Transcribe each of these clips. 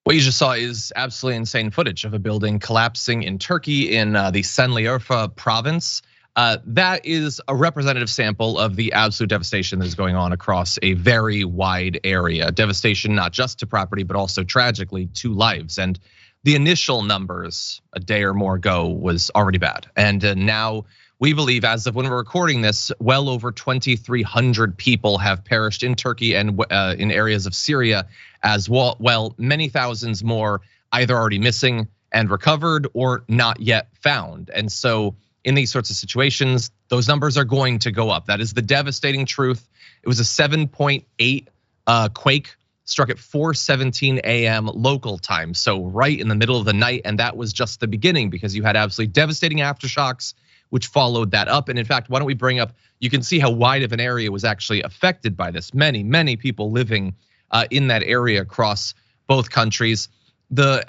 What you just saw is absolutely insane footage of a building collapsing in Turkey in the Şanlıurfa province. That is a representative sample of the absolute devastation that is going on across a very wide area. Devastation not just to property, but also tragically to lives. And the initial numbers a day or more ago was already bad. And now we believe, as of when we're recording this, well over 2,300 people have perished in Turkey and in areas of Syria as well. Well, many thousands more either already missing and recovered or not yet found. And so in these sorts of situations, those numbers are going to go up. That is the devastating truth. It was a 7.8 quake, struck at 4:17 a.m. local time. So right in the middle of the night, and that was just the beginning because you had absolutely devastating aftershocks which followed that up. And in fact, why don't we bring up, you can see how wide of an area was actually affected by this. Many people living in that area across both countries. The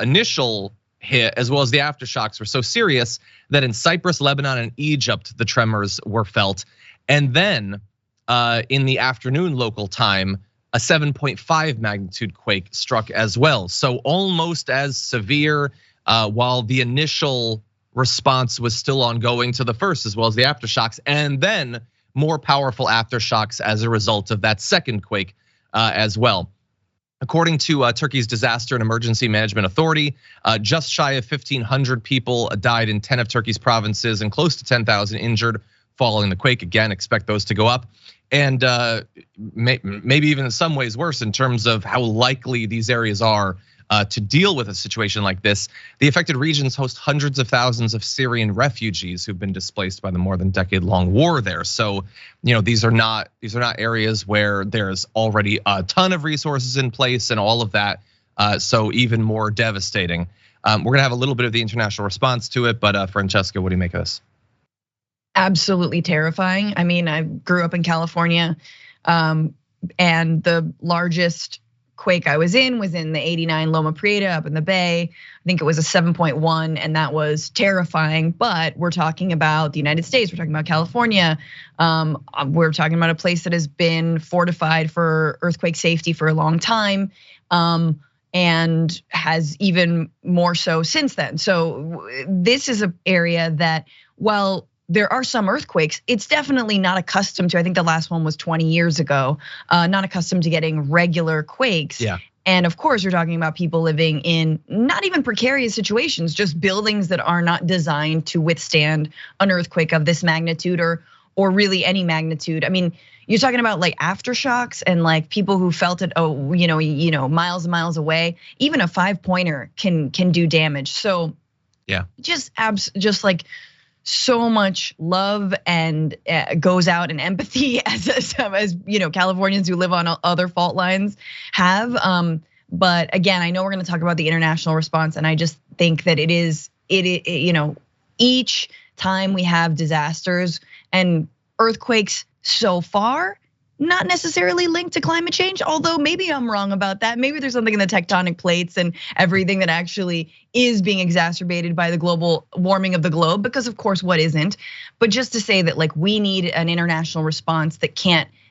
initial hit as well as the aftershocks were so serious that in Cyprus, Lebanon, and Egypt, the tremors were felt. And then in the afternoon local time, a 7.5 magnitude quake struck as well. So almost as severe, while the initial response was still ongoing to the first as well as the aftershocks, and then more powerful aftershocks as a result of that second quake as well. According to Turkey's Disaster and Emergency Management Authority, just shy of 1,500 people died in 10 of Turkey's provinces and close to 10,000 injured following the quake. Again, expect those to go up. And maybe even in some ways worse in terms of how likely these areas are to deal with a situation like this. The affected regions host hundreds of thousands of Syrian refugees who've been displaced by the more than decade-long war there. So, these are not areas where there's already a ton of resources in place and all of that. So even more devastating. We're gonna have a little bit of the international response to it, but Francesca, what do you make of this? Absolutely terrifying. I mean, I grew up in California, and the largest quake I was in the 89 Loma Prieta up in the Bay. I think it was a 7.1, and that was terrifying. But we're talking about the United States, we're talking about California. We're talking about a place that has been fortified for earthquake safety for a long time, and has even more so since then. So this is an area that, while there are some earthquakes, it's definitely not accustomed to. I think the last one was 20 years ago, not accustomed to getting regular quakes. Yeah. And of course, you're talking about people living in not even precarious situations, just buildings that are not designed to withstand an earthquake of this magnitude or really any magnitude. I mean, you're talking about like aftershocks and like people who felt it, miles and miles away. Even a 5-pointer can do damage. So yeah, just like so much love and goes out and empathy as Californians who live on other fault lines have. But again, I know we're going to talk about the international response, and I just think that each time we have disasters and earthquakes so far, not necessarily linked to climate change, although maybe I'm wrong about that. Maybe there's something in the tectonic plates and everything that actually is being exacerbated by the global warming of the globe, because of course, what isn't? But just to say that like we need an international response that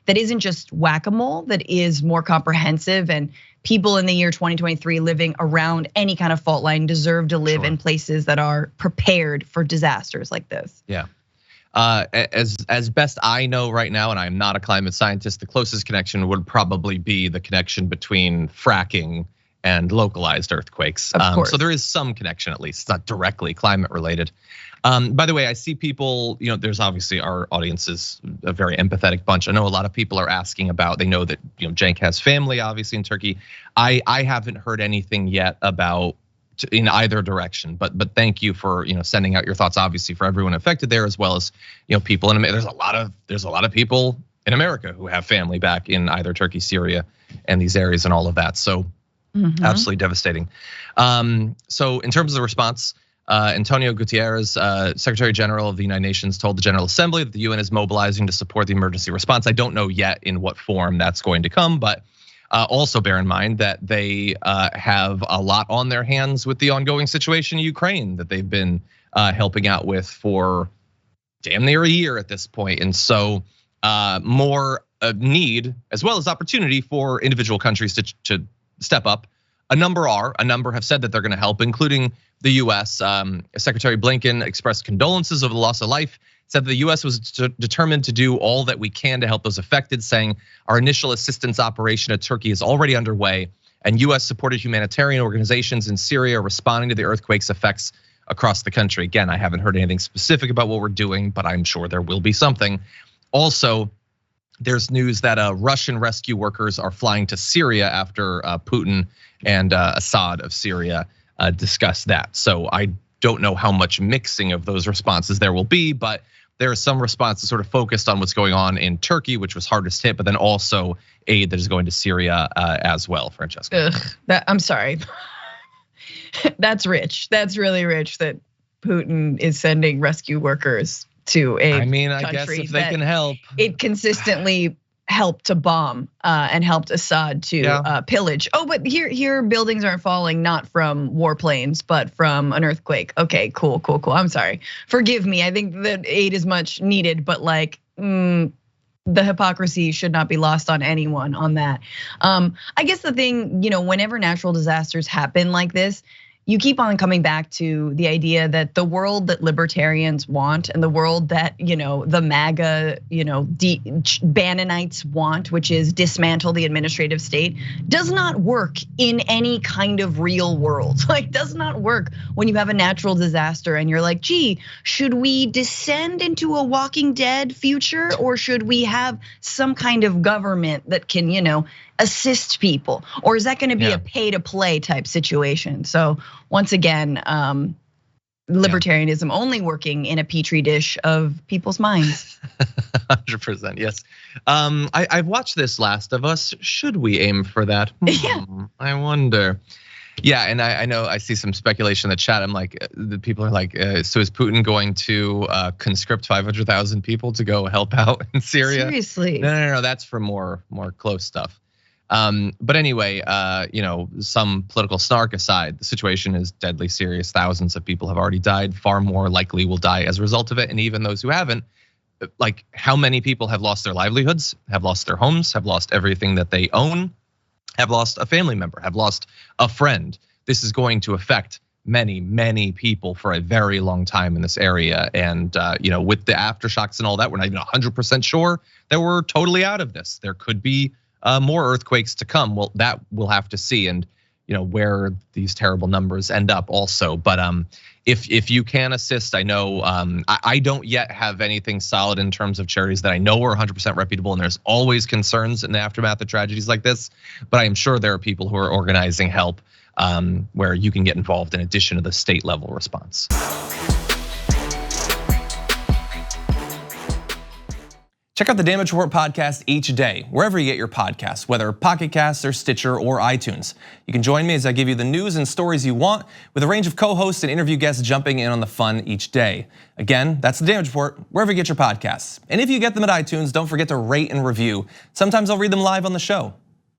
isn't just whack-a-mole, that is more comprehensive, and people in the year 2023 living around any kind of fault line deserve to live in places that are prepared for disasters like this. Yeah. As best I know right now, and I'm not a climate scientist, the closest connection would probably be the connection between fracking and localized earthquakes. Of course. So there is some connection, at least. It's not directly climate related. By the way, I see people, there's obviously our audience is a very empathetic bunch. I know a lot of people are asking about, they know that Cenk has family obviously in Turkey. I haven't heard anything yet about in either direction, but thank you for sending out your thoughts, obviously for everyone affected there, as well as people in America. There's a lot of people in America who have family back in either Turkey, Syria, and these areas and all of that. So absolutely devastating. So in terms of the response, Antonio Guterres, Secretary General of the United Nations, told the General Assembly that the UN is mobilizing to support the emergency response. I don't know yet in what form that's going to come, but also bear in mind that they have a lot on their hands with the ongoing situation in Ukraine that they've been helping out with for damn near a year at this point. And so more need as well as opportunity for individual countries to step up A number have said that they're gonna help, including the US. Secretary Blinken expressed condolences over the loss of life, said the US was determined to do all that we can to help those affected, saying our initial assistance operation at Turkey is already underway, and US supported humanitarian organizations in Syria are responding to the earthquake's effects across the country. Again, I haven't heard anything specific about what we're doing, but I'm sure there will be something. Also, there's news that Russian rescue workers are flying to Syria after Putin and Assad of Syria discussed that. So I don't know how much mixing of those responses there will be, but there are some responses sort of focused on what's going on in Turkey, which was hardest hit, but then also aid that is going to Syria as well, Francesca. I'm sorry. That's rich. That's really rich that Putin is sending rescue workers to a country. I guess if they can help. It consistently helped to bomb and helped Assad to pillage. Oh, but here buildings aren't falling not from warplanes, but from an earthquake. Okay, cool. I'm sorry. Forgive me. I think that aid is much needed, but like the hypocrisy should not be lost on anyone on that. I guess the thing, whenever natural disasters happen like this, you keep on coming back to the idea that the world that libertarians want and the world that, the MAGA, Bannonites want, which is dismantle the administrative state, does not work in any kind of real world. Like, does not work when you have a natural disaster and you're like, gee, should we descend into a Walking Dead future, or should we have some kind of government that can, assist people? Or is that gonna be a pay to play type situation? So once again, libertarianism only working in a petri dish of people's minds. 100%, yes. I've watched this Last of Us. Should we aim for that? Yeah. I wonder. Yeah, and I know I see some speculation in the chat. I'm like, the people are like, so is Putin going to conscript 500,000 people to go help out in Syria? Seriously? No, that's for more close stuff. But anyway, some political snark aside, the situation is deadly serious. Thousands of people have already died. Far more likely will die as a result of it. And even those who haven't, like, how many people have lost their livelihoods, have lost their homes, have lost everything that they own, have lost a family member, have lost a friend. This is going to affect many people for a very long time in this area. And with the aftershocks and all that, we're not even 100% sure that we're totally out of this. There could be more earthquakes to come. Well, that we'll have to see, and where these terrible numbers end up also. But if you can assist, I know I don't yet have anything solid in terms of charities that I know are 100% reputable, and there's always concerns in the aftermath of tragedies like this. But I am sure there are people who are organizing help where you can get involved in addition to the state level response. Check out the Damage Report podcast each day, wherever you get your podcasts, whether Pocket Casts or Stitcher or iTunes. You can join me as I give you the news and stories you want, with a range of co-hosts and interview guests jumping in on the fun each day. Again, that's the Damage Report, wherever you get your podcasts. And if you get them at iTunes, don't forget to rate and review. Sometimes I'll read them live on the show.